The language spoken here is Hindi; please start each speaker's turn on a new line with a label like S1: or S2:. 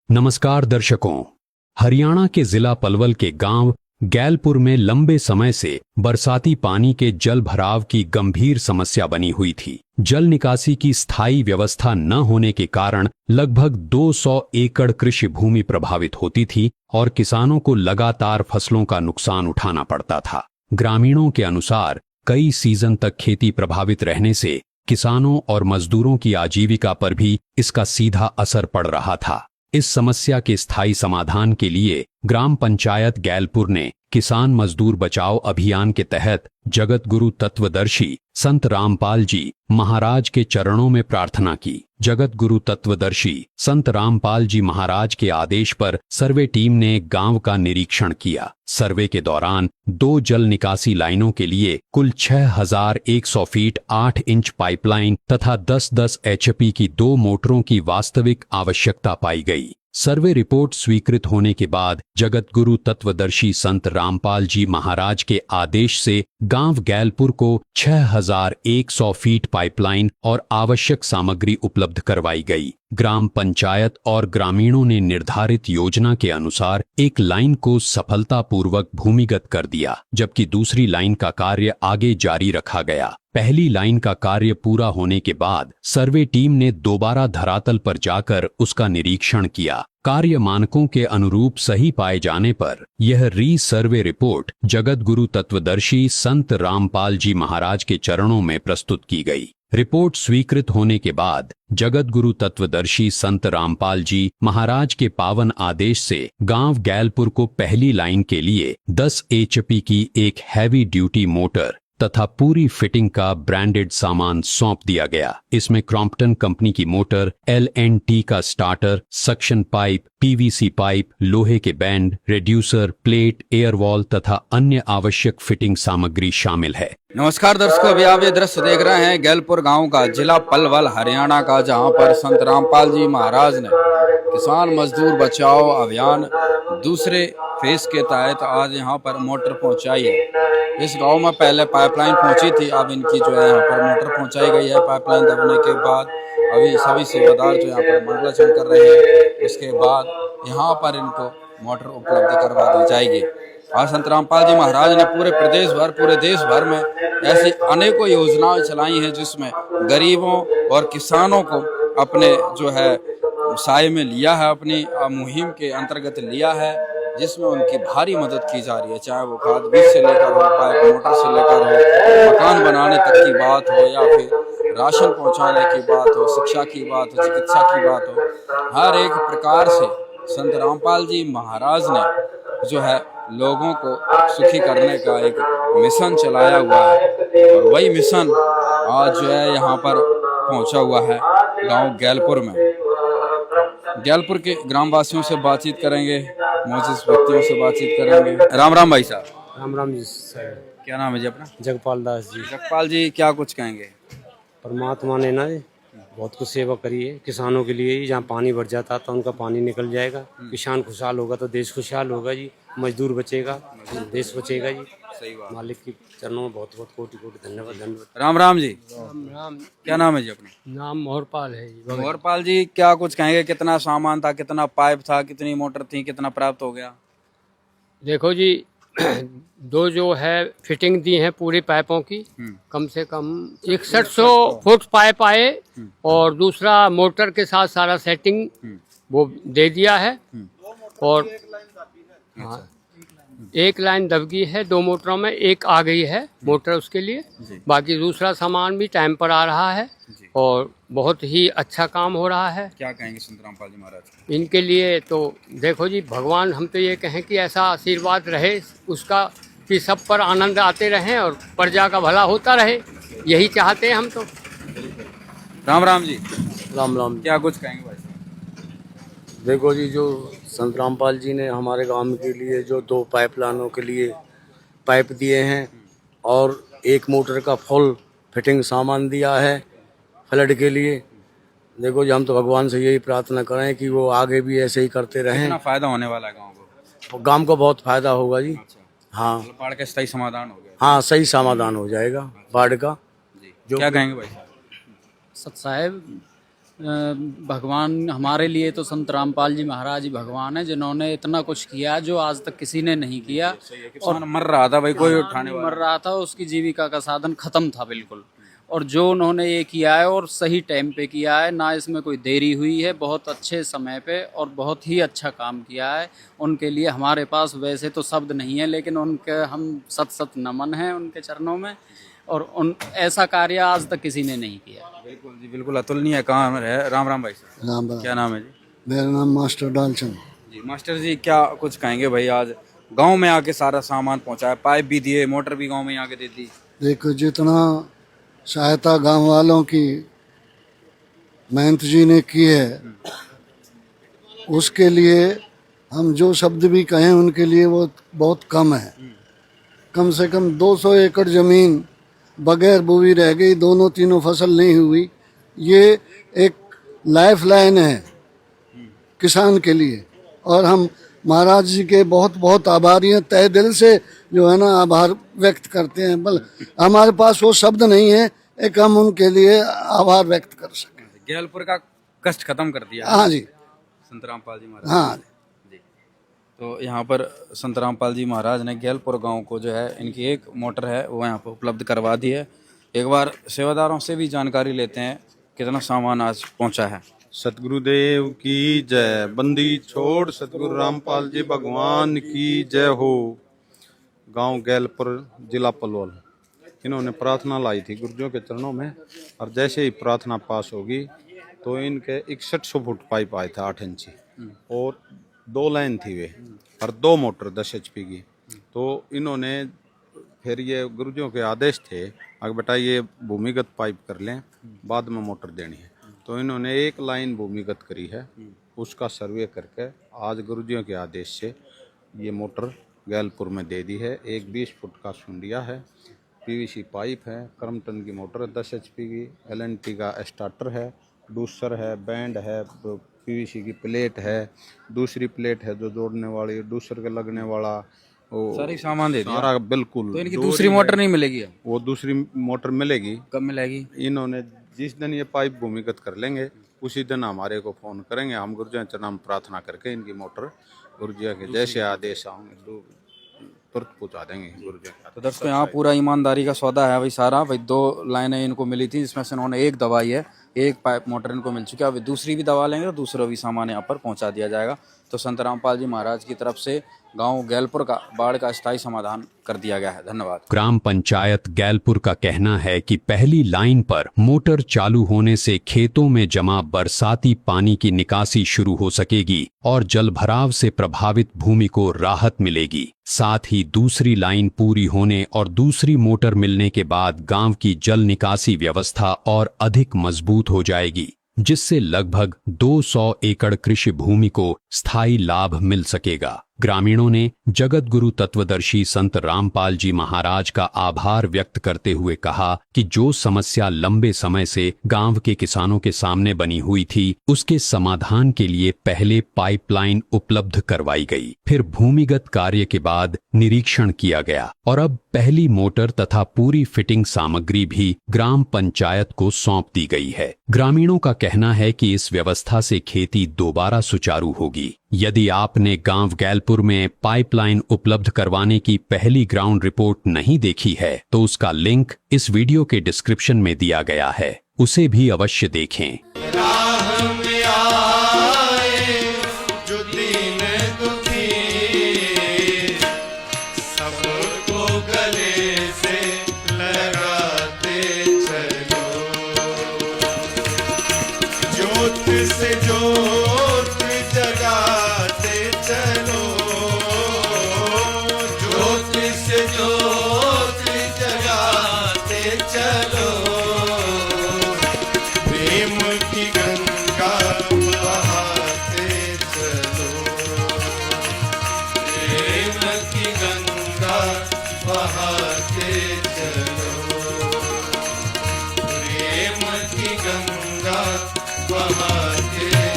S1: नमस्कार दर्शकों। हरियाणा के जिला पलवल के गांव गैलपुर में लंबे समय से बरसाती पानी के जल भराव की गंभीर समस्या बनी हुई थी। जल निकासी की स्थायी व्यवस्था न होने के कारण लगभग 200 एकड़ कृषि भूमि प्रभावित होती थी और किसानों को लगातार फसलों का नुकसान उठाना पड़ता था। ग्रामीणों के अनुसार कई सीजन तक खेती प्रभावित रहने से किसानों और मजदूरों की आजीविका पर भी इसका सीधा असर पड़ रहा था। इस समस्या के स्थायी समाधान के लिए ग्राम पंचायत गैलपुर ने किसान मजदूर बचाओ अभियान के तहत जगत गुरु तत्वदर्शी संत रामपाल जी महाराज के चरणों में प्रार्थना की। जगत गुरु तत्वदर्शी संत रामपाल जी महाराज के आदेश पर सर्वे टीम ने गांव का निरीक्षण किया। सर्वे के दौरान 2 जल निकासी लाइनों के लिए कुल 6100 फीट 8 इंच पाइपलाइन तथा 10-10 HP की 2 मोटरों की वास्तविक आवश्यकता पाई गई। सर्वे रिपोर्ट स्वीकृत होने के बाद जगत गुरु तत्वदर्शी संत रामपाल जी महाराज के आदेश से गांव गैलपुर को 6100 फीट पाइपलाइन और आवश्यक सामग्री उपलब्ध करवाई गई। ग्राम पंचायत और ग्रामीणों ने निर्धारित योजना के अनुसार एक लाइन को सफलतापूर्वक भूमिगत कर दिया, जबकि दूसरी लाइन का कार्य आगे जारी रखा गया। पहली लाइन का कार्य पूरा होने के बाद सर्वे टीम ने दोबारा धरातल पर जाकर उसका निरीक्षण किया। कार्य मानकों के अनुरूप सही पाए जाने पर यह री-सर्वे रिपोर्ट जगत गुरु तत्वदर्शी संत रामपाल जी महाराज के चरणों में प्रस्तुत की गई। रिपोर्ट स्वीकृत होने के बाद जगत गुरु तत्वदर्शी संत रामपाल जी महाराज के पावन आदेश से गांव गैलपुर को पहली लाइन के लिए 10 HP की एक हैवी ड्यूटी मोटर तथा पूरी फिटिंग का ब्रांडेड सामान सौंप दिया गया। इसमें क्रॉम्पटन कंपनी की मोटर, L&T का starter, suction pipe, PVC pipe, लोहे के band, reducer, plate, air wall तथा अन्य आवश्यक फिटिंग सामग्री शामिल है।
S2: नमस्कार दर्शकों, अभी आप ये दृश्य देख रहे हैं गैलपुर गांव का, जिला पलवल हरियाणा का, जहां पर संत रामपाल जी महाराज ने किसान मजदूर बचाओ अभियान दूसरे फेज के तहत आज यहां पर मोटर पहुंचाई है। इस गांव में पहले पाइपलाइन पहुंची थी, अब इनकी जो है यहाँ पर मोटर पहुंचाई गई है। पाइपलाइन दबने के बाद अभी सभी सेवादार जो यहाँ पर मंगलाचरण कर रहे हैं, उसके बाद यहाँ पर इनको मोटर उपलब्ध करवा दी जाएगी। आज संत रामपाल जी महाराज ने पूरे देश भर में ऐसी अनेकों योजनाएं चलाई हैं, जिसमें गरीबों और किसानों को अपने जो है साये में लिया है, अपनी मुहिम के अंतर्गत लिया है, जिसमें उनकी भारी मदद की जा रही है। चाहे वो खाद बीज से लेकर हो, पाइप मोटर से लेकर हो, मकान बनाने तक की बात हो, या फिर राशन पहुंचाने की बात हो, शिक्षा की बात हो, चिकित्सा की बात हो, हर एक प्रकार से संत रामपाल जी महाराज ने जो है लोगों को सुखी करने का एक मिशन चलाया हुआ है, और वही मिशन आज जो है यहाँ पर पहुंचा हुआ है गांव गैलपुर में। गैलपुर के ग्रामवासियों से बातचीत करेंगे, मौजूद व्यक्तियों से बातचीत करेंगे। राम राम भाई साहब।
S3: राम राम जी सर।
S2: क्या नाम है जी अपना?
S3: जगपाल दास जी।
S2: जगपाल जी, क्या कुछ कहेंगे?
S3: परमात्मा ने ना बहुत कुछ सेवा करी है किसानों के लिए। जहाँ पानी भर जाता था उनका पानी निकल जाएगा। किसान खुशहाल होगा तो देश खुशहाल होगा जी, मजदूर बचेगा, देश बचेगा जी।
S2: सही बात।
S3: मालिक की चरणों में बहुत बहुत कोटि कोटि धन्यवाद।
S2: राम राम जी।
S3: राम राम।
S2: क्या नाम है जी अपना?
S3: नाम मोहरपाल है जी।
S2: मोहरपाल जी, क्या कुछ कहेंगे? कितना सामान था, कितना पाइप था, कितनी मोटर थी, कितना प्राप्त हो गया?
S3: देखो जी, 2 जो है फिटिंग दी है पूरी पाइपों की, कम से कम 6100 फुट पाइप आए, और दूसरा मोटर के साथ सारा सेटिंग वो दे दिया है। और हाँ, एक लाइन दब गई है 2 मोटरों में, एक आ गई है मोटर उसके लिए। बाकी दूसरा सामान भी टाइम पर आ रहा है और बहुत ही अच्छा काम हो रहा है।
S2: क्या कहेंगे संत रामपाल जी महाराज?
S3: इनके लिए तो देखो जी, भगवान हम तो ये कहें कि ऐसा आशीर्वाद रहे उसका कि सब पर आनंद आते रहें और प्रजा का भला होता रहे, यही चाहते हैं हम तो।
S2: राम राम जी।
S4: राम राम।
S2: क्या कुछ कहेंगे भाई?
S4: देखो जी, जो संत रामपाल जी ने हमारे गांव के लिए जो 2 पाइपलाइनों के लिए पाइप दिए हैं और 1 मोटर का फुल फिटिंग सामान दिया है फ्लड के लिए, देखो जी हम तो भगवान से यही प्रार्थना करें कि वो आगे भी ऐसे ही करते रहें।
S2: कितना फायदा होने वाला है गाँव को?
S4: गांव को बहुत फायदा होगा जी।
S2: अच्छा।
S4: हाँ,
S2: बाढ़ का सही समाधान हो गया?
S4: हाँ, सही समाधान हो जाएगा बाढ़ का।
S2: जी। क्या कहेंगे भाई?
S5: सत साहेब, भगवान हमारे लिए तो संत रामपाल जी महाराज ही भगवान है, जिन्होंने इतना कुछ किया जो आज तक किसी ने नहीं किया।
S2: किसान मर रहा था भाई, कोई उठाने
S5: मर रहा था, उसकी जीविका का साधन खत्म था बिल्कुल। और जो उन्होंने ये किया है और सही टाइम पे किया है, ना इसमें कोई देरी हुई है, बहुत अच्छे समय पे और बहुत ही अच्छा काम किया है। उनके लिए हमारे पास वैसे तो शब्द नहीं है, लेकिन उनके हम सत सत नमन हैं उनके चरणों में। और उन ऐसा कार्य आज तक किसी ने नहीं किया।
S2: बिल्कुल जी, बिल्कुल अतुलनीय काम है। राम राम भाई साहब।
S6: राम राम।
S2: क्या नाम है जी?
S6: मेरा नाम मास्टर डालचंद।
S2: जी मास्टर जी, क्या कुछ कहेंगे भाई? आज गांव में आके सारा सामान पहुंचाया, पाइप भी दिए, मोटर भी गांव में आके दे दी।
S6: देखो, जितना सहायता गांव वालों की महंत जी ने की है, उसके लिए हम जो शब्द भी कहें उनके लिए वो बहुत कम है। कम से कम 200 एकड़ जमीन बगैर बोई रह गई, दोनों तीनों फसल नहीं हुई। ये एक लाइफ लाइन है किसान के लिए, और हम महाराज जी के बहुत बहुत आभारी हैं, तहे दिल से जो है ना आभार व्यक्त करते हैं। बल हमारे पास वो शब्द नहीं है एक हम उनके लिए आभार व्यक्त कर सकें।
S2: गैलपुर का कष्ट खत्म कर दिया।
S6: हाँ जी,
S2: संत रामपाल जी महाराज।
S6: हाँ
S2: जी। तो यहाँ पर संत रामपाल जी महाराज ने गैलपुर गांव को जो है, इनकी एक मोटर है वो यहाँ पर उपलब्ध करवा दी है। एक बार सेवादारों से भी जानकारी लेते हैं कितना सामान आज पहुँचा है।
S7: सतगुरुदेव की जय। बंदी छोड़ सतगुरु रामपाल जी भगवान की जय हो। गांव गैलपुर, जिला पलवल। इन्होंने प्रार्थना लाई थी गुरुजियों के चरणों में, और जैसे ही प्रार्थना पास होगी तो इनके 6100 फुट पाइप आए थे 8 इंची, और 2 लाइन थी वे, और 2 मोटर 10 HP की। तो इन्होंने फिर ये गुरुजियों के आदेश थे, अगर बेटा ये भूमिगत पाइप कर लें, बाद में मोटर देनी है। तो इन्होंने 1 लाइन भूमिगत करी है, उसका सर्वे करके आज गुरुजियों के आदेश से ये मोटर गैलपुर में दे दी है। एक 20 फुट का सुंडिया है, PVC पाइप है, क्रम्पटन की मोटर 10 HP की, LNT का स्टार्टर है, डूसर है, बैंड है, PVC की प्लेट है, दूसरी प्लेट है जो जोड़ने वाली, डूसर के लगने वाला, वो
S2: सारी सामान दे दिया
S7: सारा बिल्कुल।
S2: तो इनकी दूसरी मोटर नहीं मिलेगी?
S7: वो दूसरी मोटर मिलेगी।
S2: कब मिलेगी?
S7: इन्होंने जिस दिन ये पाइप भूमिगत कर लेंगे उसी दिन हमारे को फोन करेंगे, हम गुरुजियों के नाम प्रार्थना करके इनकी मोटर गुरुजियों के जैसे आदेश आएंगे तुरंत पहुंचा देंगे गुरुजियों के।
S2: तो दर्शकों, यहाँ पूरा ईमानदारी का सौदा है भाई सारा। भाई 2 लाइनें इनको मिली थी, जिसमें से उन्होंने 1 दवाई है, 1 पाइप मोटर इनको मिल चुकी है। अभी दूसरी भी दवा लेंगे तो दूसरा भी सामान यहाँ पर पहुँचा दिया जाएगा। तो संत रामपाल जी महाराज की तरफ से गांव गैलपुर का बाढ़ का स्थायी समाधान कर दिया गया है। धन्यवाद।
S1: ग्राम पंचायत गैलपुर का कहना है कि पहली लाइन पर मोटर चालू होने से खेतों में जमा बरसाती पानी की निकासी शुरू हो सकेगी और जलभराव से प्रभावित भूमि को राहत मिलेगी। साथ ही दूसरी लाइन पूरी होने और दूसरी मोटर मिलने के बाद गांव की जल निकासी व्यवस्था और अधिक मजबूत हो जाएगी, जिससे लगभग 200 एकड़ कृषि भूमि को स्थायी लाभ मिल सकेगा। ग्रामीणों ने जगत गुरु तत्वदर्शी संत रामपाल जी महाराज का आभार व्यक्त करते हुए कहा कि जो समस्या लंबे समय से गांव के किसानों के सामने बनी हुई थी, उसके समाधान के लिए पहले पाइपलाइन उपलब्ध करवाई गई, फिर भूमिगत कार्य के बाद निरीक्षण किया गया और अब पहली मोटर तथा पूरी फिटिंग सामग्री भी ग्राम पंचायत को सौंप दी गई है। ग्रामीणों का कहना है कि इस व्यवस्था से खेती दोबारा सुचारू होगी। यदि आपने गांव गैलपुर में पाइपलाइन उपलब्ध करवाने की पहली ग्राउंड रिपोर्ट नहीं देखी है तो उसका लिंक इस वीडियो के डिस्क्रिप्शन में दिया गया है, उसे भी अवश्य देखें।
S8: गंगा बहाते